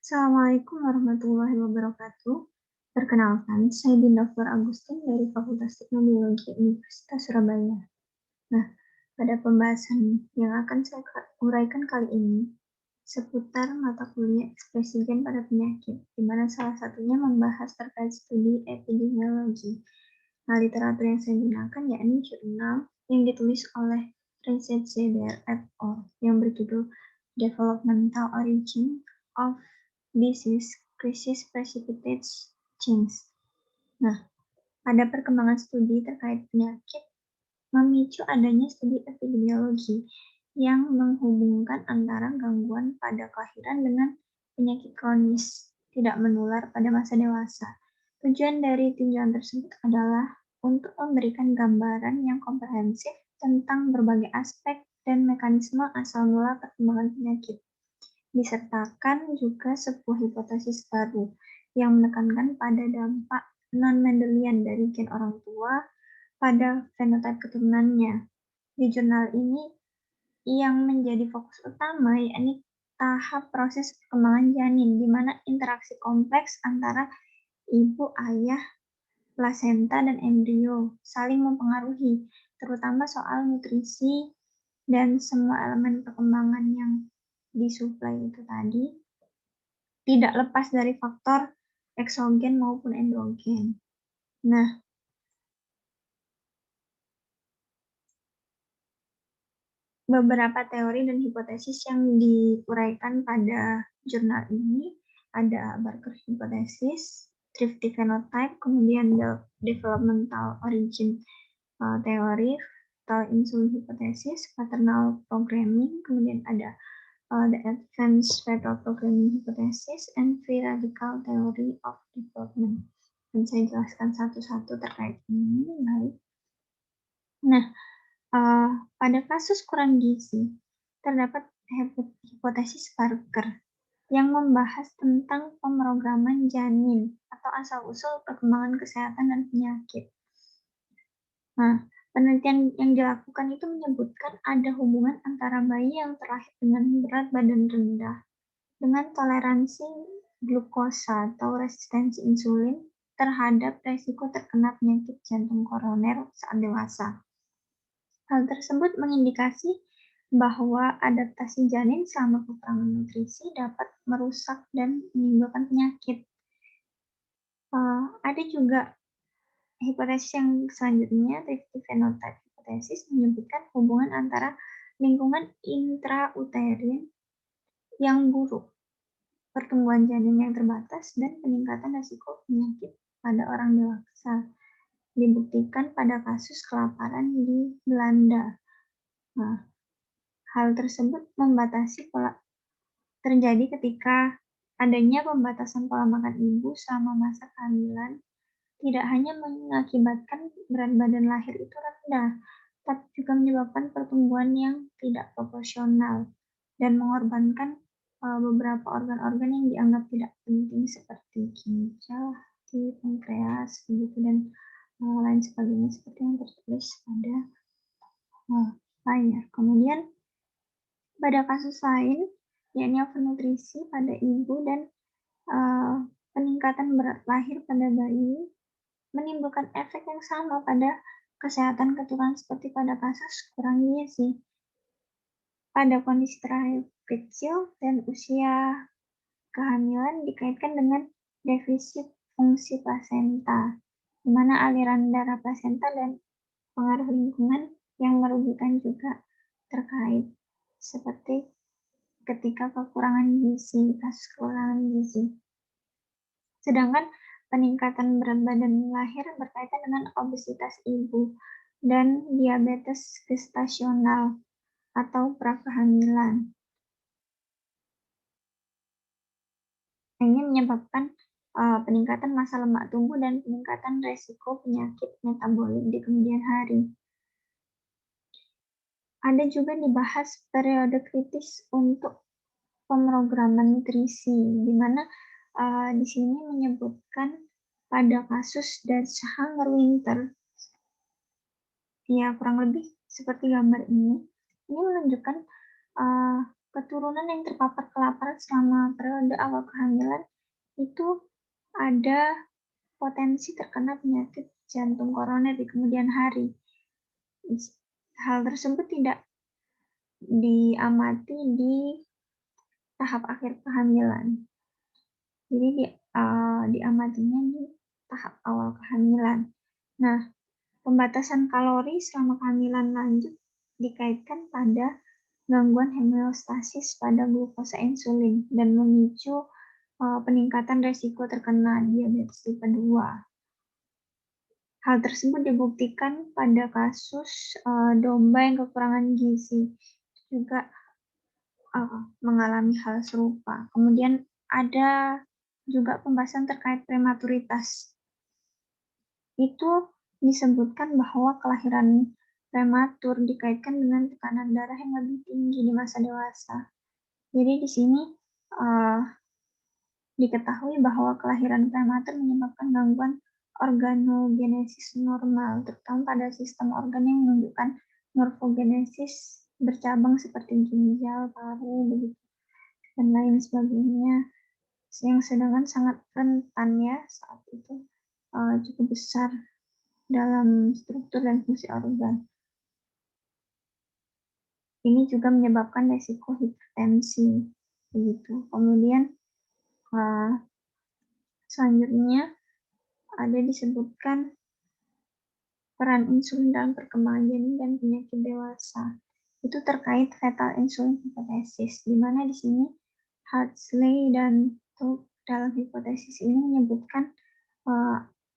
Assalamualaikum warahmatullahi wabarakatuh. Perkenalkan, saya Dinda Flor Agustin dari Fakultas Teknobiologi Universitas Surabaya. Nah, pada pembahasan yang akan saya uraikan kali ini, seputar mata kuliah ekspresi gen pada penyakit, di mana salah satunya membahas terkait studi epidemiologi. Nah, literatur yang saya gunakan yakni jurnal yang ditulis oleh Research Zeder et al. Yang berjudul Developmental Origin of Disease Crisis Precipitates Change. Nah, pada perkembangan studi terkait penyakit memicu adanya studi epidemiologi yang menghubungkan antara gangguan pada kelahiran dengan penyakit kronis tidak menular pada masa dewasa. Tujuan dari tinjauan tersebut adalah untuk memberikan gambaran yang komprehensif tentang berbagai aspek dan mekanisme asal mula perkembangan penyakit. Disertakan juga sebuah hipotesis baru yang menekankan pada dampak non-Mendelian dari gen orang tua pada fenotipe keturunannya. Di jurnal ini yang menjadi fokus utama yakni tahap proses perkembangan janin, di mana interaksi kompleks antara ibu, ayah, plasenta, dan embrio saling mempengaruhi, terutama soal nutrisi dan semua elemen perkembangan yang disuplai itu tadi tidak lepas dari faktor eksogen maupun endogen. Nah, beberapa teori dan hipotesis yang diuraikan pada jurnal ini ada Barker hypothesis, thrifty phenotype, kemudian developmental origin theory, fetal insulin hypothesis, paternal programming, kemudian ada the advanced fetal programming hypothesis, and free radical theory of development. Dan saya jelaskan satu-satu terkait ini. Baik. Nah, pada kasus kurang gizi, terdapat hipotesis Barker yang membahas tentang pemrograman janin atau asal-usul perkembangan kesehatan dan penyakit. Nah, penelitian yang dilakukan itu menyebutkan ada hubungan antara bayi yang terlahir dengan berat badan rendah dengan toleransi glukosa atau resistensi insulin terhadap resiko terkena penyakit jantung koroner saat dewasa. Hal tersebut mengindikasi bahwa adaptasi janin selama kekurangan nutrisi dapat merusak dan menimbulkan penyakit. Ada juga hipotesis yang selanjutnya, thrifty phenotype hipotesis, menyebutkan hubungan antara lingkungan intrauterin yang buruk, pertumbuhan janin yang terbatas, dan peningkatan risiko penyakit pada orang dewasa. Dibuktikan pada kasus kelaparan di Belanda. Nah, hal tersebut terjadi ketika adanya pembatasan pola makan ibu selama masa kehamilan tidak hanya mengakibatkan berat badan lahir itu rendah, tapi juga menyebabkan pertumbuhan yang tidak proporsional dan mengorbankan beberapa organ-organ yang dianggap tidak penting seperti ginjal, hati, pankreas, begitu dan lain sebagainya seperti yang tertulis pada layar. Kemudian pada kasus lain, yakni overnutrisi pada ibu dan peningkatan berat lahir pada bayi, menimbulkan efek yang sama pada kesehatan keturunan seperti pada kasus kurang gizi. Pada kondisi terakhir kecil dan usia kehamilan dikaitkan dengan defisit fungsi plasenta, di mana aliran darah plasenta dan pengaruh lingkungan yang merugikan juga terkait, seperti ketika kekurangan gizi, kasus kekurangan gizi. Sedangkan peningkatan berat badan lahir berkaitan dengan obesitas ibu dan diabetes gestasional atau prakehamilan. Ini menyebabkan peningkatan massa lemak tubuh dan peningkatan resiko penyakit metabolik di kemudian hari. Ada juga dibahas periode kritis untuk pemrograman nutrisi, di mana di sini menyebutkan pada kasus Dutch Hunger Winter, ya kurang lebih seperti gambar ini menunjukkan turunan yang terpapar kelaparan selama periode awal kehamilan itu ada potensi terkena penyakit jantung koroner di kemudian hari. Hal tersebut tidak diamati di tahap akhir kehamilan. Jadi diamatinya di tahap awal kehamilan. Nah, pembatasan kalori selama kehamilan lanjut dikaitkan pada gangguan homeostasis pada glukosa insulin dan memicu peningkatan resiko terkena diabetes tipe 2. Hal tersebut dibuktikan pada kasus domba yang kekurangan gizi juga mengalami hal serupa. Kemudian ada juga pembahasan terkait prematuritas. Itu disebutkan bahwa kelahiran prematur dikaitkan dengan tekanan darah yang lebih tinggi di masa dewasa. Jadi di sini diketahui bahwa kelahiran prematur menyebabkan gangguan organogenesis normal, terutama pada sistem organ yang menunjukkan morfogenesis bercabang seperti ginjal, paru, begitu, dan lain sebagainya, yang sedangkan sangat rentan ya saat itu, cukup besar dalam struktur dan fungsi organ. Ini juga menyebabkan resiko hipertensi, begitu. Kemudian selanjutnya ada disebutkan peran insulin dalam perkembangan janin dan penyakit dewasa. Itu terkait fetal insulin hipotesis, di mana di sini Hartley dan Tuck dalam hipotesis ini menyebutkan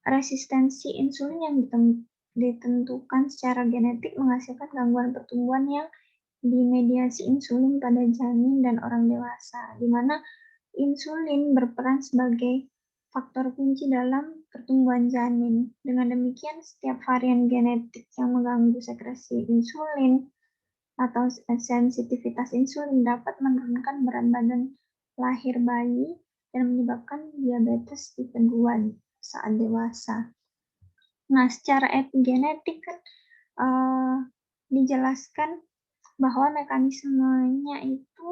resistensi insulin yang ditentukan secara genetik menghasilkan gangguan pertumbuhan yang dimediasi insulin pada janin dan orang dewasa, di mana insulin berperan sebagai faktor kunci dalam pertumbuhan janin. Dengan demikian, setiap varian genetik yang mengganggu sekresi insulin atau sensitivitas insulin dapat menurunkan berat badan lahir bayi dan menyebabkan diabetes tipe 2 saat dewasa. Nah, secara epigenetik kan dijelaskan bahwa mekanismenya itu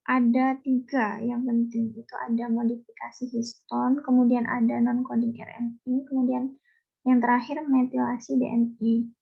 ada 3 yang penting, itu ada modifikasi histon, kemudian ada non-coding RNA, kemudian yang terakhir metilasi DNA.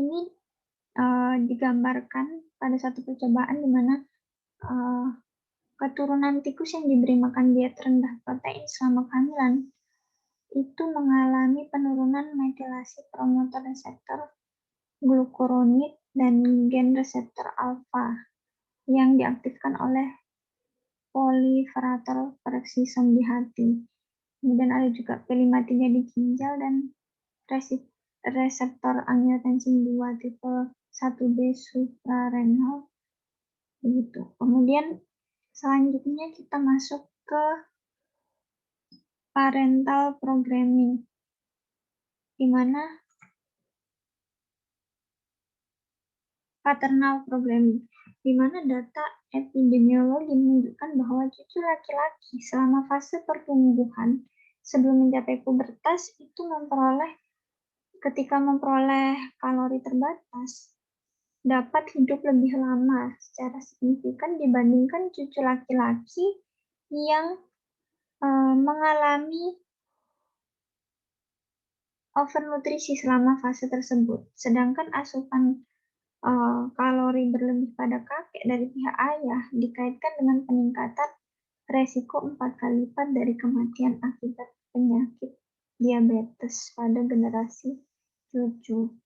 Ini digambarkan pada satu percobaan di mana keturunan tikus yang diberi makan diet rendah protein selama kehamilan itu mengalami penurunan metilasi promotor reseptor glukuronid dan gen reseptor alfa yang diaktifkan oleh proliferator peroksisom di hati. Kemudian ada juga P53 di ginjal dan reseptor angiotensin 2 tipe 1B suprarenal. Begitu. Kemudian selanjutnya kita masuk ke parental programming, di mana paternal programming, di mana data epidemiologi menunjukkan bahwa cucu laki-laki selama fase pertumbuhan sebelum mencapai pubertas itu ketika memperoleh kalori terbatas dapat hidup lebih lama secara signifikan dibandingkan cucu laki-laki yang mengalami overnutrisi selama fase tersebut. Sedangkan asupan kalori berlebih pada kakek dari pihak ayah dikaitkan dengan peningkatan resiko 4 kali lipat dari kematian akibat penyakit diabetes pada generasi cucu.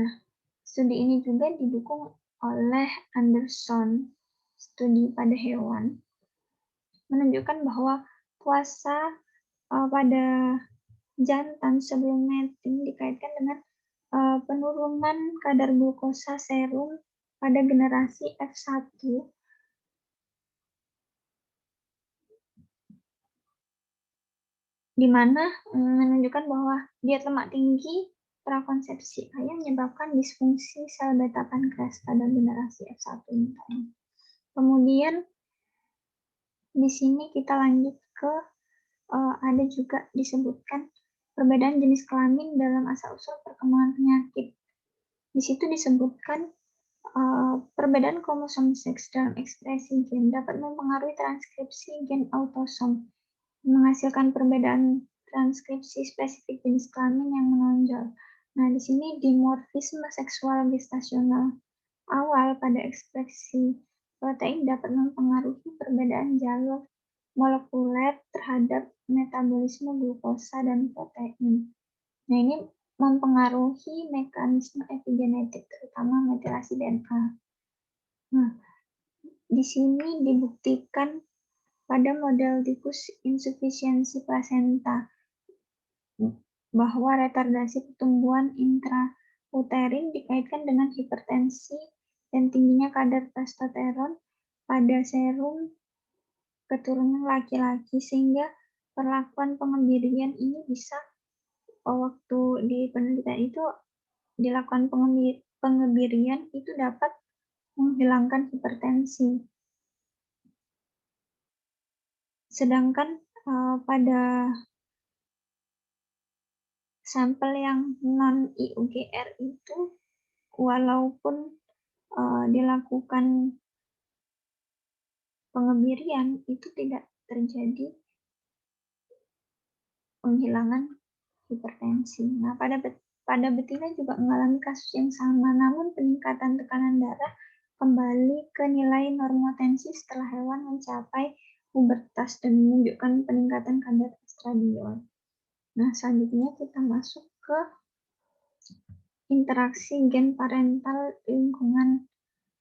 Nah, studi ini juga didukung oleh Anderson, studi pada hewan, menunjukkan bahwa puasa pada jantan sebelum mating dikaitkan dengan penurunan kadar glukosa serum pada generasi F1, di mana menunjukkan bahwa diet lemak tinggi prakonsepsi ayah menyebabkan disfungsi sel beta pankreas pada generasi F1 ini. Kemudian di sini kita lanjut ke ada juga disebutkan perbedaan jenis kelamin dalam asal-usul perkembangan penyakit. Di situ disebutkan perbedaan kromosom seks dalam ekspresi gen dapat mempengaruhi transkripsi gen autosom, menghasilkan perbedaan transkripsi spesifik jenis kelamin yang menonjol. Nah, di sini dimorfisme seksual gestasional awal pada ekspresi protein dapat mempengaruhi perbedaan jalur molekuler terhadap metabolisme glukosa dan protein. Nah, ini mempengaruhi mekanisme epigenetik, terutama metilasi DNA. Nah, di sini dibuktikan pada model tikus insufisiensi plasenta bahwa retardasi pertumbuhan intrauterin dikaitkan dengan hipertensi dan tingginya kadar testosteron pada serum keturunan laki-laki, sehingga perlakuan pengemirian ini bisa waktu di penelitian itu dilakukan pengemirian itu dapat menghilangkan hipertensi. Sedangkan pada sampel yang non-IUGR itu, walaupun dilakukan pengemirian, itu tidak terjadi penghilangan hipertensi. Nah, pada betina juga mengalami kasus yang sama, namun peningkatan tekanan darah kembali ke nilai normotensi setelah hewan mencapai pubertas dan menunjukkan peningkatan kadar estradiol. Nah, selanjutnya kita masuk ke interaksi gen parental, lingkungan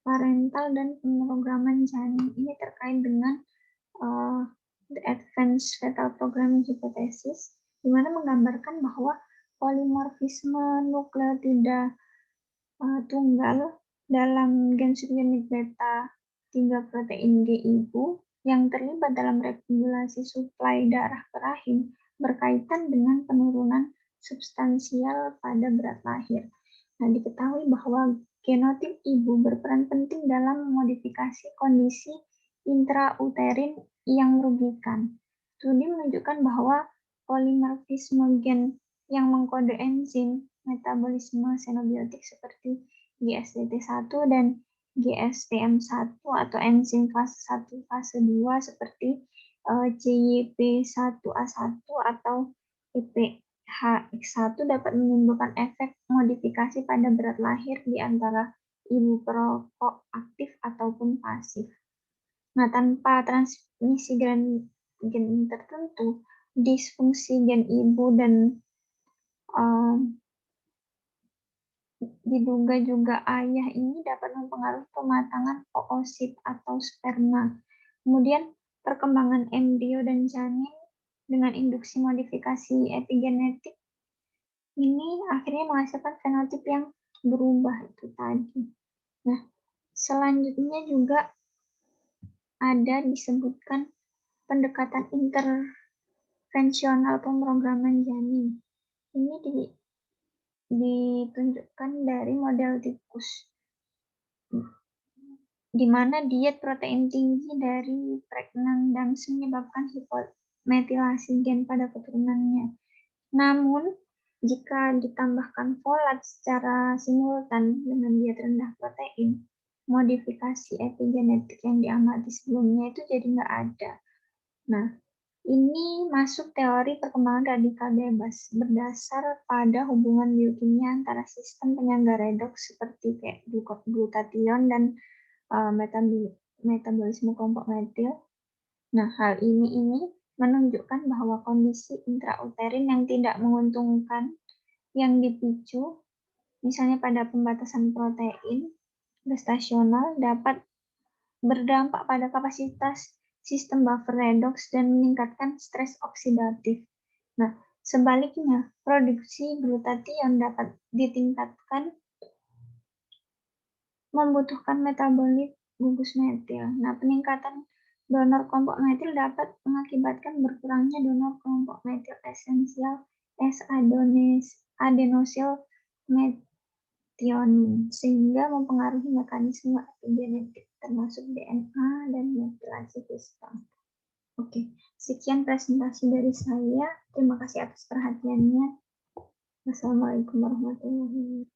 parental, dan pemrograman janin. Ini terkait dengan the Advanced Fetal Programming Hypothesis, di mana menggambarkan bahwa polimorfisme nukleotida tunggal dalam gen subunit beta 3 protein G ibu yang terlibat dalam regulasi suplai darah ke rahim berkaitan dengan penurunan substansial pada berat lahir. Nah, diketahui bahwa genotip ibu berperan penting dalam memodifikasi kondisi intrauterin yang merugikan. Studi menunjukkan bahwa polimorfisme gen yang mengkode enzim metabolisme xenobiotik seperti GSDT1 dan GSTM1 atau enzim fase 1 fase 2 seperti CYP1A1 atau EPHX1 dapat menimbulkan efek modifikasi pada berat lahir di antara ibu perokok aktif ataupun pasif. Nah, tanpa transmisi gen tertentu, disfungsi gen ibu dan diduga juga ayah ini dapat mempengaruhi pematangan oosit atau sperma. Kemudian perkembangan embrio dan janin dengan induksi modifikasi epigenetik ini akhirnya menghasilkan fenotip yang berubah itu tadi. Nah, selanjutnya juga ada disebutkan pendekatan intervensional pemrograman janin. Ini ditunjukkan dari model tikus, di mana diet protein tinggi dari pregnan Dams menyebabkan hipometilasi gen pada keturunannya. Namun, jika ditambahkan folat secara simultan dengan diet rendah protein, modifikasi epigenetik yang diamati sebelumnya itu jadi nggak ada. Nah, ini masuk teori perkembangan radikal bebas berdasar pada hubungan biokimia antara sistem penyangga redoks seperti kayak glutathione dan metabolisme kelompok metil. Nah, hal ini menunjukkan bahwa kondisi intrauterin yang tidak menguntungkan yang dipicu, misalnya pada pembatasan protein gestasional, dapat berdampak pada kapasitas sistem buffer redox dan meningkatkan stres oksidatif. Nah, sebaliknya, produksi glutathione dapat ditingkatkan membutuhkan metabolit gugus metil. Nah, peningkatan donor kelompok metil dapat mengakibatkan berkurangnya donor kelompok metil esensial S-adenosyl metionin, sehingga mempengaruhi mekanisme epigenetik termasuk DNA dan metilasi histon. Oke, sekian presentasi dari saya. Terima kasih atas perhatiannya. Wassalamualaikum warahmatullahi wabarakatuh.